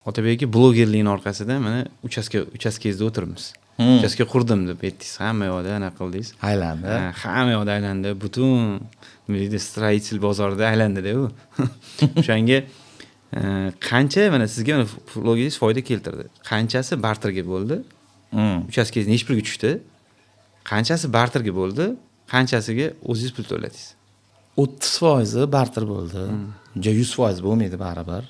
Otabekka blogerlikning orqasida mana uchastkangizda o'tiribmiz. Uchastka qurdim deb aytdingiz, hamma yoqda anaqa qildingiz. Aylandi. Hamma yoqda aylandi. Butun nima deydi, stроитель bozorida aylandi-da u. O'shanga qancha mana sizga mana blogingiz foyda keltirdi. Qanchasi barterga bo'ldi? Uchastkangiz nechi pulga tushdi? Qanchasi barterga bo'ldi? Qanchasiga o'zingiz pul to'ladingiz? 30% barter bo'ldi. 100% bo'lmaydi baribir.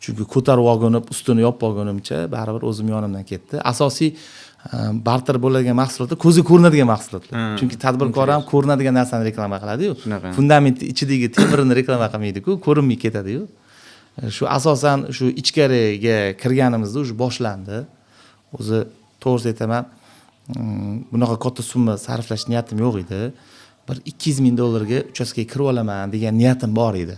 Chunki ko'tarib olgunib, ustini yopib olgunimcha baribir o'zim yonimdan ketdi. Asosiy barter bo'ladigan mahsulotlar ko'zga ko'rinadigan mahsulotlar. Chunki tadbirkor ham ko'rinadigan narsani reklama qiladi-yu. Fundament ichidagi temirini reklama qilmaydi-ku, ko'rinmay ketadi-yu. Shu asosan shu ichkariga kirganimizda o'sha boshlandi. O'zi to'g'ri aytaman, bunaqa katta summa sarflash niyatim yo'q edi. Bir 200 ming dollarga uchastkaga kirib olaman degan niyatim bor edi.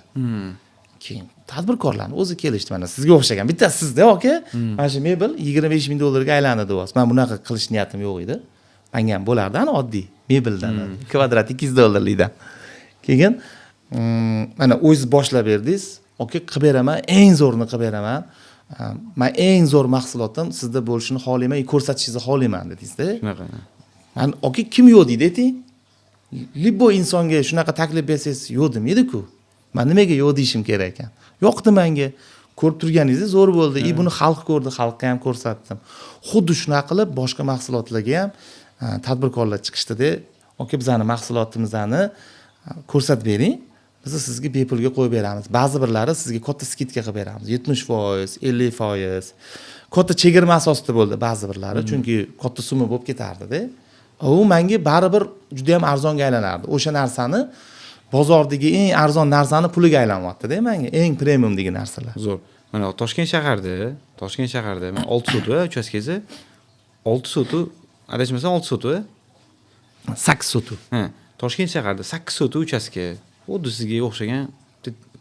Keyin tadbirkorlarni o'zi kelishdi, mana sizga o'xshagan bittasi sizda aka, mana shu mebel 25 ming dollarga aylandi deyapsiz. Men bunaqa qilish niyatim yo'q edi. Menga ham bo'lardi, ana oddiy mebeldan, kvadrat 200 dollarlikdan. Keyin mana o'zingiz boshlab berdingiz. Aka, qilib beraman, eng zo'rini qilib beraman. Men eng zo'r mahsulotim sizda bo'lishini xohlayman, ko'rsatishingizni xohlayman dedingiz-da. Shunaqa. Men aka, kim yo'q deydi ayting. Libbo insonga shunaqa taklif bersangiz yo'q demaydi-ku. Men nimaga yo'q deyishim kerak ekan? Yo'qdi menga. Ko'rib turganingiz zo'r bo'ldi. Buni xalq ko'rdi, xalqqa ham ko'rsatdim. Xuddi shunaqa qilib boshqa mahsulotlarga ham tadbirkorlar chiqishdi-da, aka, bizning mahsulotimizni ko'rsatib bering. Biz sizga bepulga qo'yib beramiz. Ba'zi birlari sizga katta skidka qilib beramiz. 70%, 50%. Katta chegirma asosida bo'ldi ba'zi birlari, chunki katta summa bo'lib ketardi-da. U menga baribir juda ham arzonga aylanardi. O'sha narsani bozordagi eng arzon narsani puliga aylanyapti-da menga, eng premiumdagi narsalar. Zo'r. Mana Toshkent shaharda men 6 sotib uchastkangiz 6 sotib, adashmasam 6 sotib, 8 sotib. Toshkent shaharda 8 sotib uchastka. Xuddi sizga o'xshagan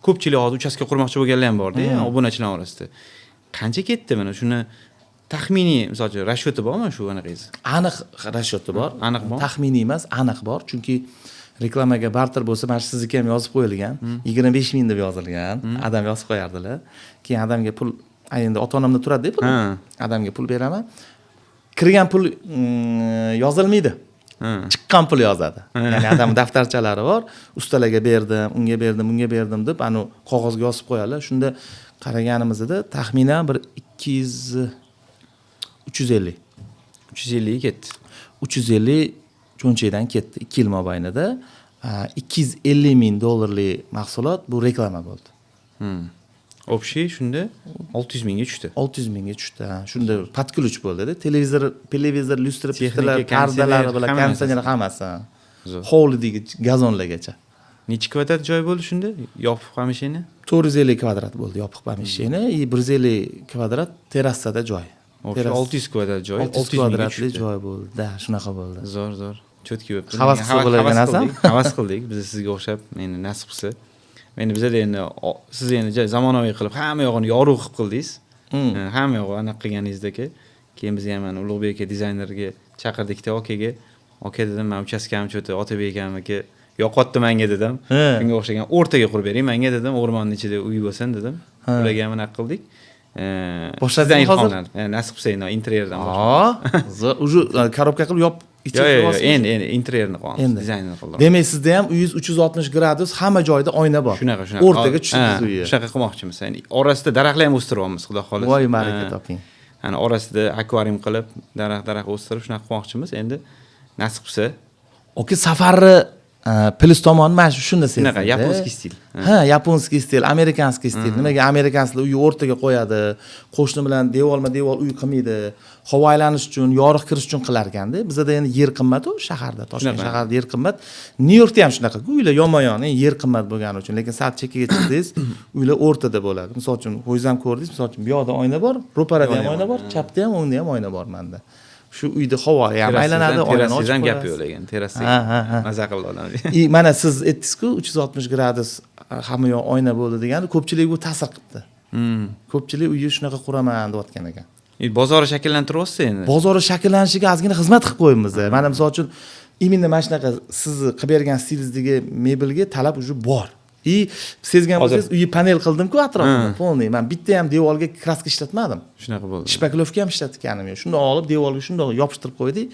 ko'pchilik hozir uchastka qurmoqchi bo'lganlar ham bor-da, obunachilar orasida. Qancha ketdi mana shuni taxminiy, masalan, rashyoti bormi shu anaqangiz? Aniq rashyoti bor. Aniq bor. Taxminiy emas, aniq bor. Chunki reklamaga barter bo'lsa, mana sizniki ham yozib qo'yilgan. 25 ming deb yozilgan. Adam yozib qo'yardilar. Keyin adamga pul, endi ota-onamda turadi-da pul. Adamga pul beraman. Kirgan pul yozilmaydi. Chiqqan pul yozadi. Ya'ni adam daftarchalari bor. Ustalarga berdim, unga berdim, bunga berdim deb ani qog'ozga yozib qo'yadilar. Shunda qaraganimizda taxminan bir 350 ketdi. 350 cho'nchaydan ketdi 2 yil mobaynida. 250 ming dollarlik mahsulot bu reklama bo'ldi. Общий shunda 600 mingga tushdi. 600 mingga tushdi. Shunda podключ bo'ldi-da. Televizor, lyustra, pishtalar, pardalari bilan konditsioner hammasi. Hovlidagi gazonlargacha. Necha kvadrat joy bo'ldi shunda? Yopiq pomeshcheni? 450 kvadrat bo'ldi yopiq pomeshcheni, 150 kvadrat terrasada joy. 600 kvadrat joy, 600 kvadratli joy bo'ldi. Da, shunaqa bo'ldi. Zo'r. Cho'tki bo'libdi. Havas qilgan narsam. Havas qildik. Biz sizga o'xshab, endi nasib qilsa. Endi bizda endi siz endi zamonaviy qilib hamma yog'ini yorug' qilib qildingiz. Hamma yog'i aniq qilganingizdagi. Keyin biz ham mana Ulug'bek aka dizaynerga chaqirdik-da, okaga. Aka dedim, men uchastkam cho'ti Otabek akamga yo'qotdi menga dedim. Bunga o'xshagan o'rtaga qurib bering menga dedim, o'rmonning ichida uy bo'lsin dedim. Ularga ham aniq qildik. Boshladan hozir nasib qilsa endi interyerdan boshlaymiz. Uje korobka qilib yop yo'q, endi interyerni qilamiz, dizaynini qilamiz. Demak, sizda ham uyingiz 360 gradus, hamma joyda oyna bor. Shunaqa. O'rtaga tushsiz uyi. Shunaqa qilmoqchimiz. Ya'ni orasida daraxtlar ham o'stiryapmiz, xudo xohlasa. Voy, baraka toping. Ya'ni orasida akvarium qilib, daraxt o'stirib shunaqa qilmoqchimiz. Endi nasib qilsa, oka, safarni plyus tomoni mana shunda sezdim. Shunaqa yaponskiy stil. Yaponskiy stil, amerikanskiy stil. Nimaga amerikansklar uyni o'rtaga qo'yadi, qo'shni bilan devorma-devor uy qilmaydi. Havo aylanish uchun, yorug' kirish uchun qilar ekanda. Bizda endi yer qimmat-ku shaharda, Toshkent shaharida yer qimmat. Nyu-Yorkda ham shunaqa, uylar yonma-yon, yer qimmat bo'lgani uchun, lekin sal chekkaga chiqsangiz, uylar o'rtada bo'ladi. Misol uchun, o'zingiz ham ko'rdingiz, misol uchun bu yoqda oyna bor, ro'parada ham oyna bor, chapda ham, o'ngda ham oyna bor menda. Shu uyda havo ham aylanadi, oynani ochib ham gap yo'q lekin, terrasda maza qildi odam. Mana siz aytdingiz-ku, 360 gradus hamma yoq oyna bo'ldi degani ko'pchilik bu ta'sir qildi. Ko'pchilik uyni shunaqa quraman deyotgan ekan. Bozorni shakllantiryapsiz endi. Bozorni shakllanishiga ozgina xizmat qilib qo'yamiz. Mana misol uchun, imенно mana shunaqa siz qilib bergan stilingizdagi mebelga talab уже bor. Sezgan Hozir. bo'lsangiz, uyni panel qildim-ku atrofini, polniy. Men bitta ham devorga kraska ishlatmadim. Shunaqa bo'ldi. Shpaklovka ham ishlatganim yo'q. Shundoq olib devorga shundoq yopishtirib qo'ydik.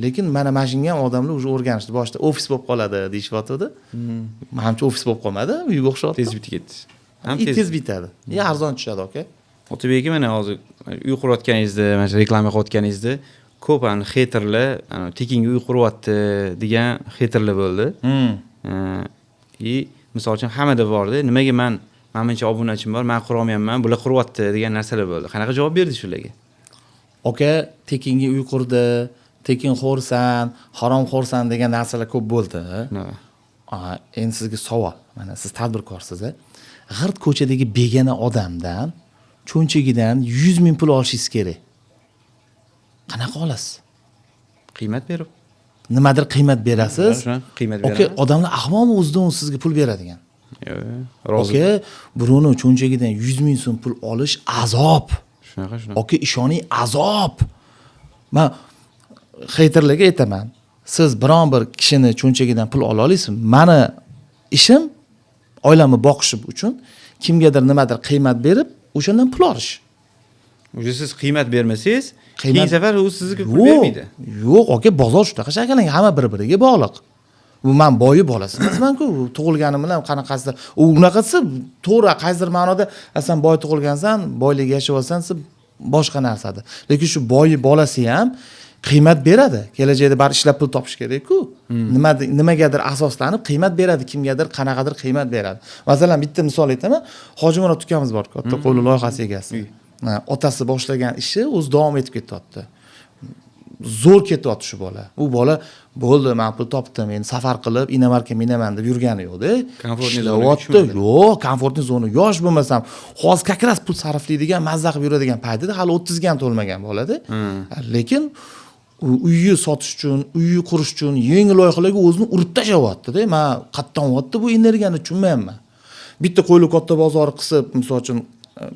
Lekin mana mashinaga ham odamlar уже o'rganishdi. Boshida ofis bo'lib qoladi deyishyapti. Menimcha ofis bo'lib qolmadi, uyga o'xshayapti. Tez bitib ketdi. Tez bitadi. Arzon tushadi, aka. Otabek aka, mana hozir uy qurayotganingizda, mana shu reklama qilayotganingizda ko'p haterlar, tekinga uy quryapti degan haterlar bo'ldi. Misol uchun hammada bordi. Nimaga menimcha obunachim bor, men qura olmayapman, bular quryapti degan narsalar bo'ldi. Qanaqa javob berdi shularga? Aka, tekinga uy qurdi, tekin xo'rsan, harom xo'rsan degan narsalar ko'p bo'ldi. Endi sizga savol. Mana siz tadbirkorsiz, g'irt ko'chadagi begona odamdan cho'nchagidan 100 ming pul olishingiz kerak. Qanaqa olasiz? Qiymat berib. Nimadir qiymat berasiz. Qiymat beraman. Aka, odamlar ahmoqmi o'zidan sizga pul beradigan? Yo'q, rozi. Aka, birovning cho'nchagidan 100 ming so'm pul olish azob. Shunaqa. Aka, ishoning azob. Men haterlarga aytaman. Siz biron bir kishini cho'nchagidan pul ola olasizmi? Meni ishim oilamni boqish uchun kimgadir nimadir qiymat berib, o'shandan pul olish. O'sha siz qiymat bermasangiz, keyin safar u sizga pul bermaydi. Yo'q, aka, bozor shunaqa shakllangan, hamma bir-biriga bog'liq. Bu men boyi bolasi emasman-ku, tug'ilganim bilan qanaqasi. U unaqasi to'g'ri, qaysidir ma'noda sen boy tug'ilgansan, boylikka yashab olsan, siz boshqa narsadir. Lekin shu boyi bolasi ham qiymat beradi. Kelajakda bar ishlab pul topish kerak-ku. Nimagadir asoslanib qiymat beradi, kimgadir qanaqadir qiymat beradi. Masalan, bitta misol aytaman. Hojimurod ukamiz bor, katta qo'lli loyihasi egasi. Otasi boshlagan ishi o'zi davom etib ketyapti. Zo'r ketyapti shu bola. U bola bo'ldi, men pul topdim, endi safar qilib Inamarka minaman deb yurgani yo'q-da. Komfortniy zona. Yo'q, komfortniy zona. Yosh bo'lmasam, hozir kakras pul sarflaydigan, mazza qilib yuradigan paytida hali 30 ga ham to'lmagan bo'ladi. Lekin uyni sotish uchun, uyni qurish uchun yangi loyihalarga o'zini urib tashyapti-da. Men qatdan o'tdi bu energiyani tushunmayapman. Bitta qo'yli katta bozori qilib, misol uchun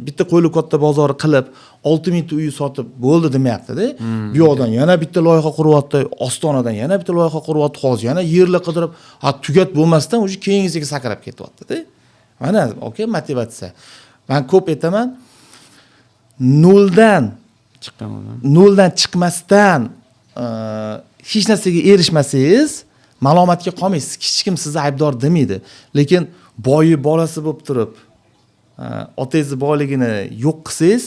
bitta qo'yli katta bozori qilib 6000 ta uy sotib bo'ldi demayapti-da. Bu yoqdan yana bitta loyiha quryapti, Ostonadan yana bitta loyiha quryapti, hozir yana yerlar qidirib, tugat bo'lmasdan o'sha keyingisiga sakrab ketyapti-da. Mana aka, motivatsiya. Men ko'p aytaman, noldan chiqmasdan hech narsaga erishmasangiz, malomatga qolmaysiz. Hech kim sizni aybdor demaydi. Lekin boyi bolasi bo'lib turib, otangizni boyligini yo'q qilsangiz,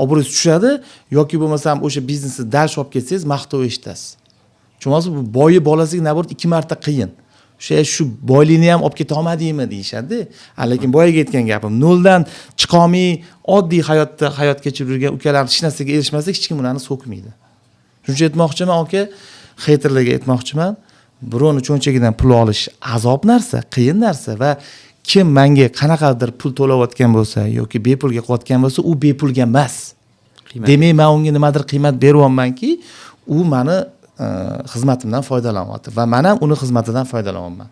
obro'yingiz tushadi yoki bo'lmasam o'sha biznesni dal olib ketsangiz, maqtov eshitasiz. Chunki bu boyi bolasiga nabort 2 marta qiyin. Shu boylikni ham olib keta olmadingmi deyishadi. Lekin boyaga aytgan gapim, noldan chiqa olmay oddiy hayot kechirib yurgan ukalar hech narsaga erishmasa, hech kim ularni so'kmaydi. Shuncha aytmoqchiman aka, haterlarga aytmoqchiman, birovni cho'nchagidan pul olish azob narsa, qiyin narsa va kim menga qanaqadir pul to'layotgan bo'lsa yoki bepulga qilayotgan bo'lsa, u bepulga emas. Demak, men unga nimadir qiymat beryapmanki, u meni xizmatimdan foydalanyapti va men ham uni xizmatidan foydalanyapman.